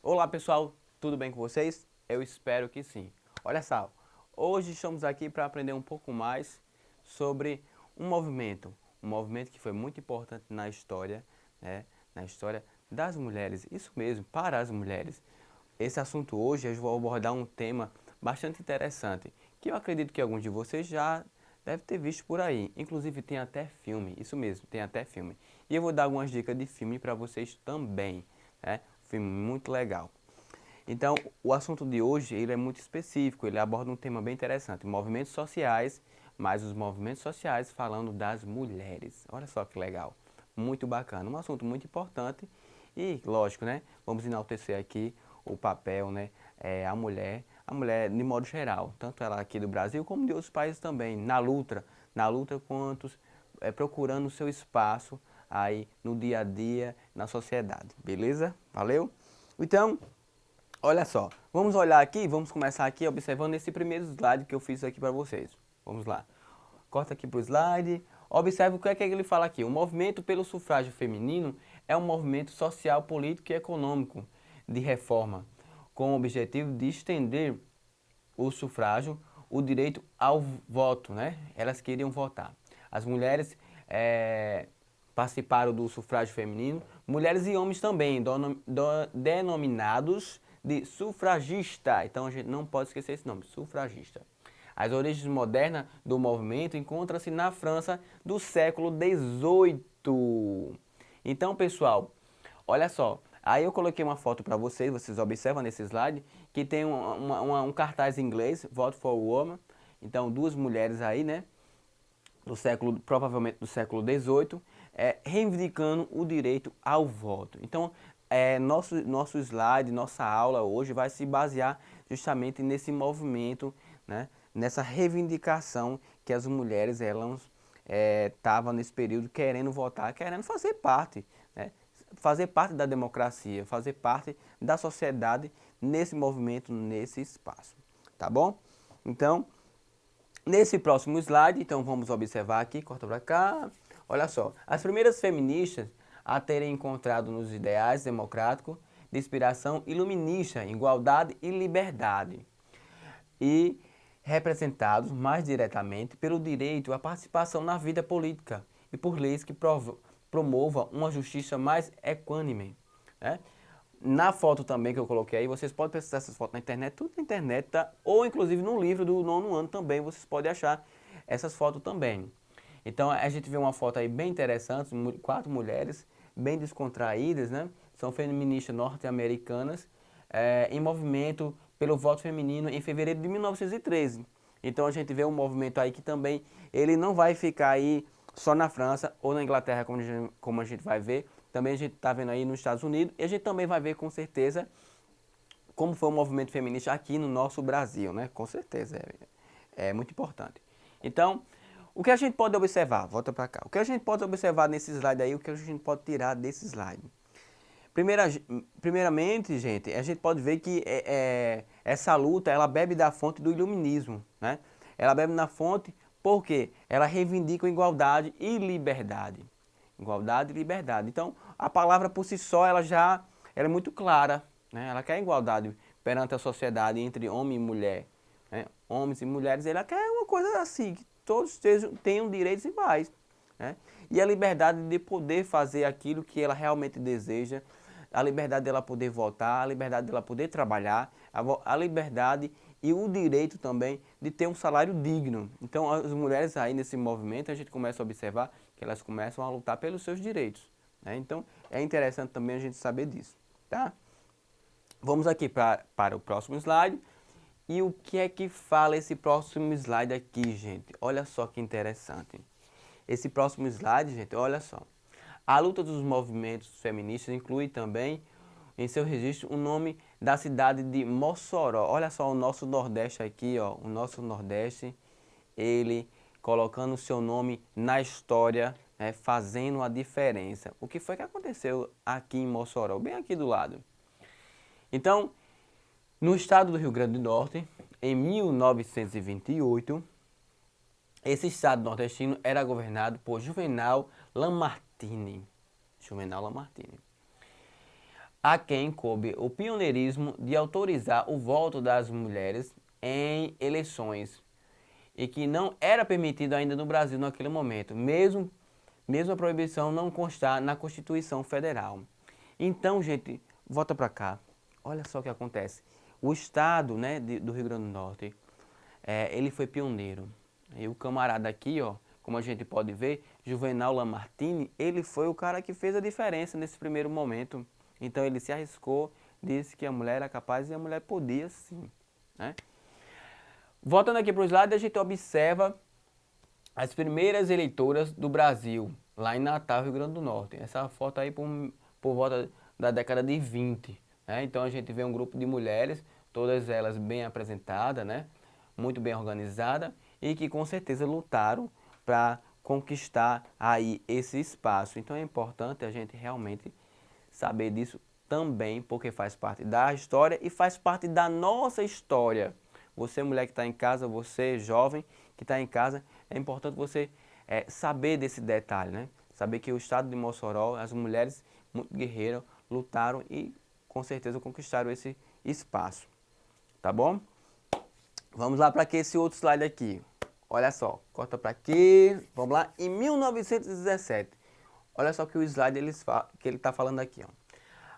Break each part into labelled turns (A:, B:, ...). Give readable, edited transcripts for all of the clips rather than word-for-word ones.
A: Olá pessoal, tudo bem com vocês? Eu espero que sim. Olha só, hoje estamos aqui para aprender um pouco mais sobre um movimento que foi muito importante na história, né? Na história das mulheres, isso mesmo, para as mulheres. Esse assunto hoje eu vou abordar um tema bastante interessante, que eu acredito que alguns de vocês já devem ter visto por aí. Inclusive tem até filme, isso mesmo, tem até filme. E eu vou dar algumas dicas de filme para vocês também, né? Um filme muito legal. Então, o assunto de hoje ele é muito específico, ele aborda um tema bem interessante, movimentos sociais, mas os movimentos sociais falando das mulheres. Olha só que legal, muito bacana, um assunto muito importante e, lógico, né, vamos enaltecer aqui o papel, né, a mulher de modo geral, tanto ela aqui do Brasil como de outros países também, na luta quantos procurando o seu espaço aí no dia a dia, na sociedade, beleza? Valeu? Então, olha só, vamos olhar aqui, vamos começar aqui observando esse primeiro slide que eu fiz aqui para vocês. Vamos lá. Corta aqui para o slide. Observe o que é que ele fala aqui. O movimento pelo sufrágio feminino é um movimento social, político e econômico de reforma, com o objetivo de estender o sufrágio, o direito ao voto, né? Elas queriam votar. As mulheres participaram do sufrágio feminino, mulheres e homens também, denominados de sufragista. Então a gente não pode esquecer esse nome, sufragista. As origens modernas do movimento encontram-se na França do século XVIII. Então, pessoal, olha só. Aí eu coloquei uma foto para vocês, vocês observam nesse slide, que tem um cartaz em inglês, Vote for Women. Então, duas mulheres aí, né? Do século, provavelmente do século XVIII, reivindicando o direito ao voto. Então, nosso slide, nossa aula hoje vai se basear justamente nesse movimento, né, nessa reivindicação que as mulheres elas estavam nesse período querendo votar, querendo fazer parte, né, fazer parte da democracia, fazer parte da sociedade nesse movimento, nesse espaço. Tá bom? Então, nesse próximo slide, então vamos observar aqui, corta para cá. Olha só, as primeiras feministas a terem encontrado nos ideais democráticos de inspiração iluminista, igualdade e liberdade, e representados mais diretamente pelo direito à participação na vida política e por leis que promovam uma justiça mais equânime, né? Na foto também que eu coloquei aí, vocês podem pesquisar essas fotos na internet, tudo na internet, tá? Ou inclusive no livro do nono ano também, vocês podem achar essas fotos também. Então a gente vê uma foto aí bem interessante, quatro mulheres bem descontraídas, né? São feministas norte-americanas em movimento pelo voto feminino em fevereiro de 1913. Então a gente vê um movimento aí que também ele não vai ficar aí só na França ou na Inglaterra, como a gente vai ver. Também a gente está vendo aí nos Estados Unidos e a gente também vai ver com certeza como foi o movimento feminista aqui no nosso Brasil, né? Com certeza, é muito importante. Então, o que a gente pode observar? Volta para cá. O que a gente pode observar nesse slide aí, o que a gente pode tirar desse slide? Primeiramente, gente, a gente pode ver que essa luta, ela bebe da fonte do iluminismo, né? Ela bebe na fonte porque ela reivindica igualdade e liberdade. Igualdade e liberdade. Então, a palavra por si só, ela é muito clara, né? Ela quer igualdade perante a sociedade entre homem e mulher, né? Homens e mulheres, ela quer uma coisa assim, que todos tenham direitos iguais, né? E a liberdade de poder fazer aquilo que ela realmente deseja, a liberdade dela poder votar, a liberdade dela poder trabalhar, a liberdade e o direito também de ter um salário digno. Então, as mulheres aí nesse movimento, a gente começa a observar que elas começam a lutar pelos seus direitos, né? Então, é interessante também a gente saber disso, tá? Vamos aqui para o próximo slide. E o que é que fala esse próximo slide aqui, gente? Olha só que interessante. Esse próximo slide, gente, olha só. A luta dos movimentos feministas inclui também em seu registro o nome da cidade de Mossoró. Olha só o nosso Nordeste aqui, ó, o nosso Nordeste, ele colocando o seu nome na história, né, fazendo a diferença. O que foi que aconteceu aqui em Mossoró, bem aqui do lado? Então, no estado do Rio Grande do Norte, em 1928, esse estado nordestino era governado por Juvenal Lamartine. Juvenal Lamartine. a quem coube o pioneirismo de autorizar o voto das mulheres em eleições e que não era permitido ainda no Brasil naquele momento, mesmo a proibição não constar na Constituição Federal. Então, gente, volta para cá. Olha só o que acontece. O estado, né, do Rio Grande do Norte, ele foi pioneiro. E o camarada aqui, ó, como a gente pode ver, Juvenal Lamartine, ele foi o cara que fez a diferença nesse primeiro momento. Então ele se arriscou, disse que a mulher era capaz e a mulher podia sim, né? Voltando aqui para o slide, a gente observa as primeiras eleitoras do Brasil, lá em Natal, Rio Grande do Norte. Essa foto aí por volta da década de 20, né? Então a gente vê um grupo de mulheres, todas elas bem apresentadas, né? Muito bem organizadas e que com certeza lutaram para conquistar aí esse espaço. Então é importante a gente realmente saber disso também, porque faz parte da história e faz parte da nossa história. Você, mulher que está em casa, você, jovem que está em casa, é importante você saber desse detalhe, né? Saber que o estado de Mossoró, as mulheres muito guerreiras, lutaram e com certeza conquistaram esse espaço. Tá bom? Vamos lá para esse outro slide aqui. Olha só, corta para aqui. Vamos lá, em 1917. Olha só que o slide que ele está falando aqui, ó.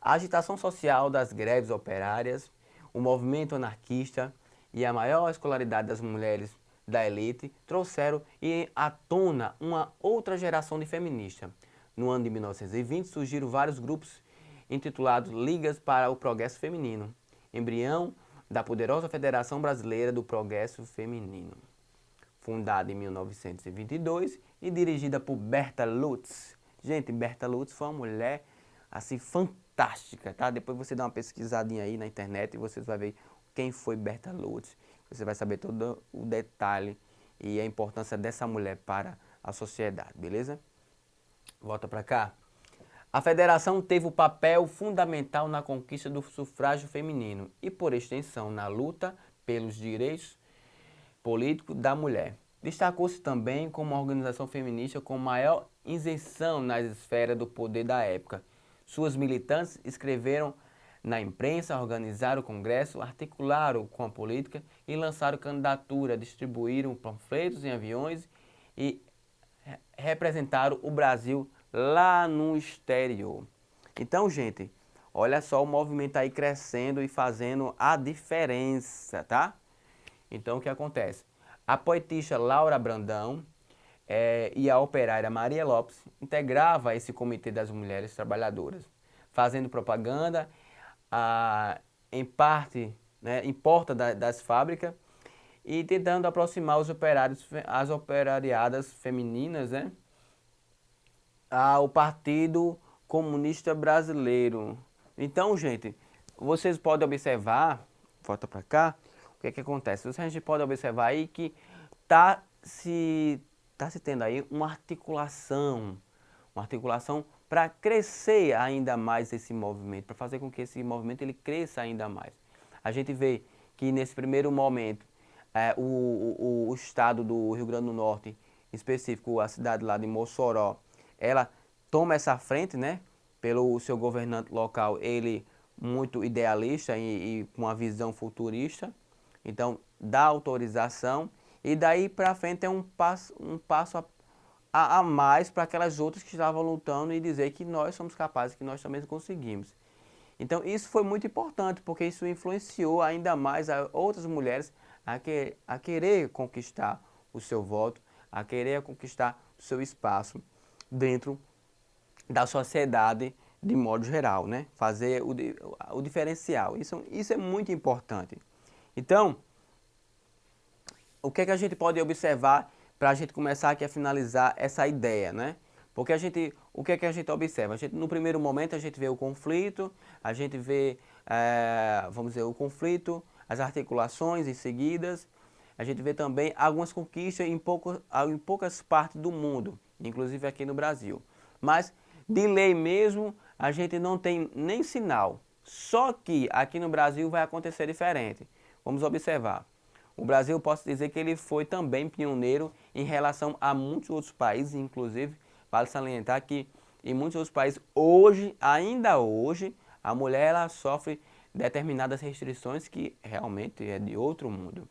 A: A agitação social das greves operárias, o movimento anarquista e a maior escolaridade das mulheres da elite trouxeram à tona uma outra geração de feministas. No ano de 1920 surgiram vários grupos intitulados Ligas para o Progresso Feminino, embrião da poderosa Federação Brasileira do Progresso Feminino, fundada em 1922 e dirigida por Berta Lutz. Gente, Berta Lutz foi uma mulher assim fantástica, tá? Depois você dá uma pesquisadinha aí na internet e você vai ver quem foi Berta Lutz. Você vai saber todo o detalhe e a importância dessa mulher para a sociedade, beleza? Volta para cá. A federação teve um papel fundamental na conquista do sufrágio feminino e, por extensão, na luta pelos direitos políticos da mulher. Destacou-se também como uma organização feminista com maior isenção nas esferas do poder da época. Suas militantes escreveram na imprensa, organizaram o congresso, articularam com a política e lançaram candidatura, distribuíram panfletos em aviões e representaram o Brasil lá no exterior. Então, gente, olha só o movimento aí crescendo e fazendo a diferença, tá? Então, o que acontece? A poetisa Laura Brandão e a operária Maria Lopes integrava esse comitê das mulheres trabalhadoras, fazendo propaganda em parte, né, em porta das fábricas e tentando aproximar os operários, as operariadas femininas, né, ao Partido Comunista Brasileiro. Então, gente, vocês podem observar, volta para cá, o que acontece? A gente pode observar aí que tá se tendo aí uma articulação para crescer ainda mais esse movimento, para fazer com que esse movimento ele cresça ainda mais. A gente vê que nesse primeiro momento, o estado do Rio Grande do Norte, em específico a cidade lá de Mossoró, ela toma essa frente, né, pelo seu governante local, ele muito idealista e com uma visão futurista, então dá autorização e daí para frente é um passo a mais para aquelas outras que estavam lutando e dizer que nós somos capazes, que nós também conseguimos. Então isso foi muito importante, porque isso influenciou ainda mais a outras mulheres a querer conquistar o seu voto, a querer conquistar o seu espaço dentro da sociedade de modo geral, né? Fazer o diferencial. Isso é muito importante. Então, o que é que a gente pode observar para a gente começar aqui a finalizar essa ideia, né? Porque o que é que a gente observa? No primeiro momento a gente vê o conflito, a gente vê, vamos dizer, o conflito, as articulações em seguidas, a gente vê também algumas conquistas em poucas partes do mundo, inclusive aqui no Brasil. Mas de lei mesmo, a gente não tem nem sinal. Só que aqui no Brasil vai acontecer diferente. Vamos observar. O Brasil, posso dizer que ele foi também pioneiro em relação a muitos outros países, inclusive, vale salientar que em muitos outros países, ainda hoje, A mulher ela sofre determinadas restrições que realmente é de outro mundo.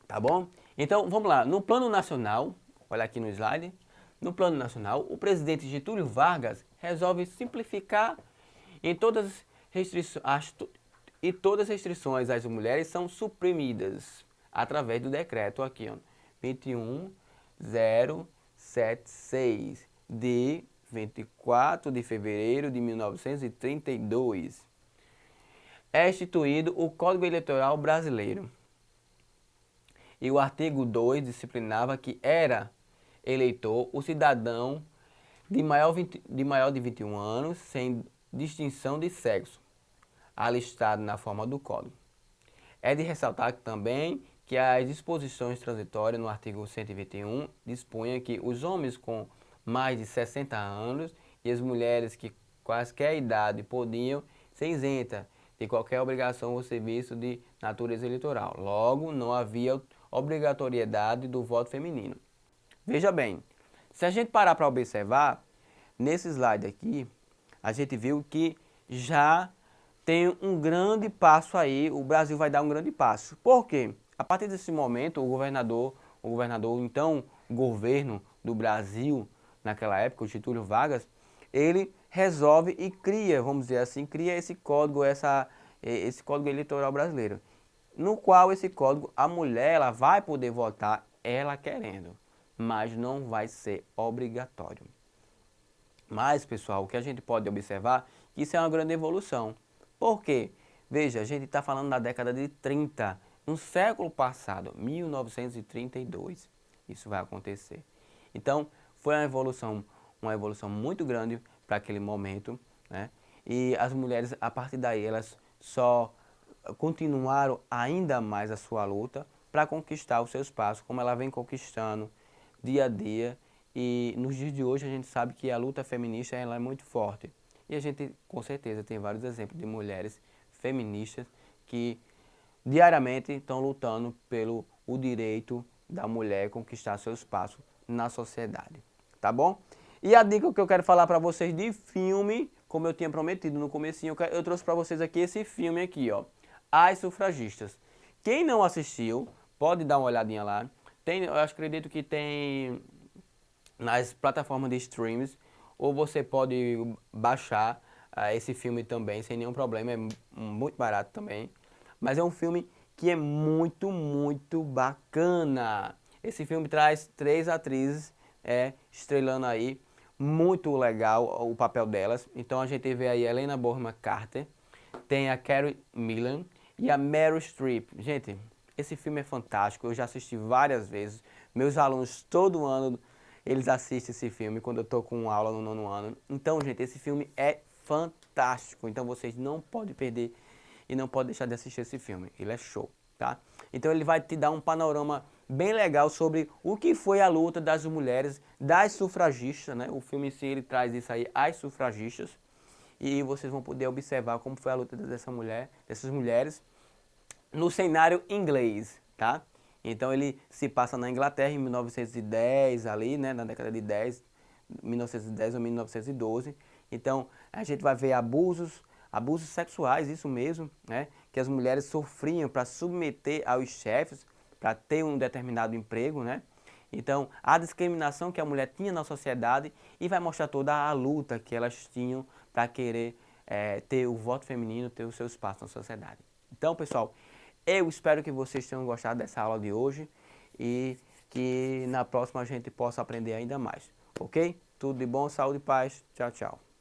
A: Tá bom? Então, vamos lá. No plano nacional, olha aqui no slide, no plano nacional, o presidente Getúlio Vargas resolve simplificar em todas e todas as restrições às mulheres são suprimidas através do decreto aqui, ó, 21076 de 24 de fevereiro de 1932. É instituído o Código Eleitoral Brasileiro. E o artigo 2 disciplinava que era eleitor o cidadão de maior de 21 anos, sem distinção de sexo, alistado na forma do Código. É de ressaltar também que as disposições transitórias no artigo 121 dispunham que os homens com mais de 60 anos e as mulheres que quaisquer idade podiam ser isentas de qualquer obrigação ou serviço de natureza eleitoral. Logo, não havia obrigatoriedade do voto feminino. Veja bem, se a gente parar para observar, nesse slide aqui, a gente viu que já tem um grande passo aí, o Brasil vai dar um grande passo. Por quê? A partir desse momento, o governador, então, governo do Brasil, naquela época, o Getúlio Vargas, ele resolve e cria, vamos dizer assim, cria esse código, esse código eleitoral brasileiro, no qual esse código, a mulher ela vai poder votar ela querendo, mas não vai ser obrigatório. Mas, pessoal, o que a gente pode observar, isso é uma grande evolução. Por quê? Veja, a gente está falando da década de 30, no século passado, 1932, isso vai acontecer. Então, foi uma evolução muito grande para aquele momento, né? E as mulheres, a partir daí, elas só continuaram ainda mais a sua luta para conquistar o seu espaço, como ela vem conquistando dia a dia. E nos dias de hoje a gente sabe que a luta feminista ela é muito forte. E a gente com certeza tem vários exemplos de mulheres feministas que diariamente estão lutando pelo o direito da mulher conquistar seu espaço na sociedade. Tá bom? E a dica que eu quero falar para vocês de filme, como eu tinha prometido no comecinho, eu trouxe para vocês aqui esse filme aqui, ó, As Sufragistas. Quem não assistiu, pode dar uma olhadinha lá. Eu acredito que tem nas plataformas de streams, ou você pode baixar esse filme também, sem nenhum problema, é muito barato também. Mas é um filme que é muito, muito bacana. Esse filme traz 3 atrizes estrelando aí, muito legal o papel delas. Então a gente vê aí a Helena Bonham Carter, tem a Carey Mulligan e a Meryl Streep. Gente, esse filme é fantástico, eu já assisti várias vezes. Meus alunos todo ano eles assistem esse filme quando eu estou com aula no 9º ano. Então, gente, esse filme é fantástico. Então vocês não podem perder e não podem deixar de assistir esse filme. Ele é show, tá? Então ele vai te dar um panorama bem legal sobre o que foi a luta das mulheres, das sufragistas, né? O filme em si ele traz isso aí, as sufragistas. E vocês vão poder observar como foi a luta dessas mulheres no cenário inglês, tá? Então ele se passa na Inglaterra em 1910 ali, né, na década de 1910 ou 1912. Então a gente vai ver abusos sexuais, isso mesmo, né, que as mulheres sofriam para submeter aos chefes, para ter um determinado emprego, né? Então a discriminação que a mulher tinha na sociedade e vai mostrar toda a luta que elas tinham para querer ter o voto feminino, ter o seu espaço na sociedade. Então, pessoal, eu espero que vocês tenham gostado dessa aula de hoje e que na próxima a gente possa aprender ainda mais, ok? Tudo de bom, saúde e paz. Tchau, tchau.